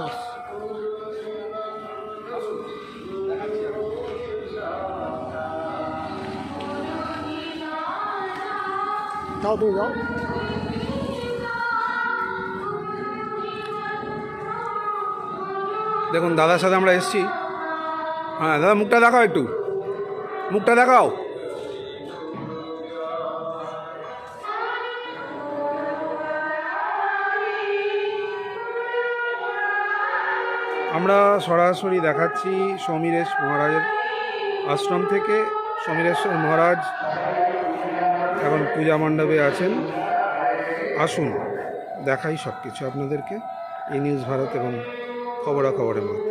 Loss. যাও তুমি যাও। দেখুন দাদার সাথে আমরা এসেছি। হ্যাঁ দাদা, মুখটা দেখাও, একটু মুখটা দেখাও। আমরা সরাসরি দেখাচ্ছি সমীরেশ মহারাজের আশ্রম থেকে। সমীরেশ্বর মহারাজ এখন পূজা মণ্ডপে আছেন। আসুন দেখাই সব কিছু আপনাদেরকে এই নিউজ ভারত এবং খবরাখবরের মধ্যে।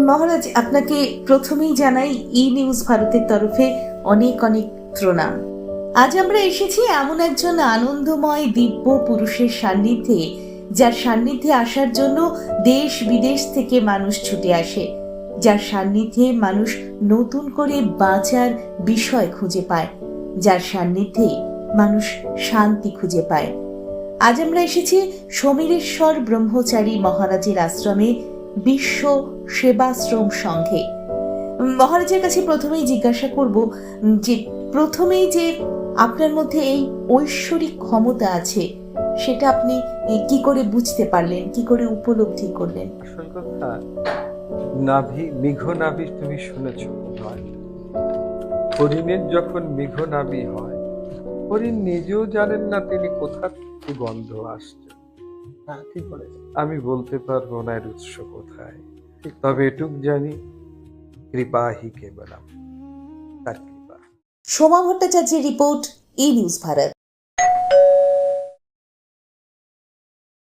মহারাজ, আপনাকে প্রথমেই জানাই ই নিউজ ভারতের তরফে অনেক অনেক প্রণাম। আজ আমরা এসেছি এমন একজন আনন্দময় দিব্য পুরুষের সান্নিধ্যে, যার সান্নিধ্যে আসার জন্য দেশ বিদেশ থেকে মানুষ ছুটে আসে, যার সান্নিধ্যে মানুষ নতুন করে বাঁচার বিষয় খুঁজে পায়, যার সান্নিধ্যে মানুষ শান্তি খুঁজে পায়। আজ আমরা এসেছি সমীরেশ্বর ব্রহ্মচারী মহারাজের আশ্রমে, বিশ্ব সেবাশ্রম সংঘে। মহারাজের কাছে প্রথমেই জিজ্ঞাসা করব যে প্রথমেই যে আপনার মধ্যে এই ঐশ্বরিক ক্ষমতা আছে, সেটা আপনি কি করে বুঝতে পারলেন, কি করে উপলব্ধি করলেন? আসল কথা, নাভি, মেঘ নাভি তুমি শুনেছ বোধহয়। হরিণের যখন মেঘ নাভি হয়, হরিণ নিজেও জানেন না তিনি কোথা থেকে গন্ধ আসছে। হ্যাঁ, ঠিক বলেছেন। আমি বলতে পারবো না এর উৎস কোথায়, তবে এটুক জানি কৃপা হি কেবলম, তার কৃপা। সোমা ভট্টাচার্যের রিপোর্ট, ই নিউজ ভারত।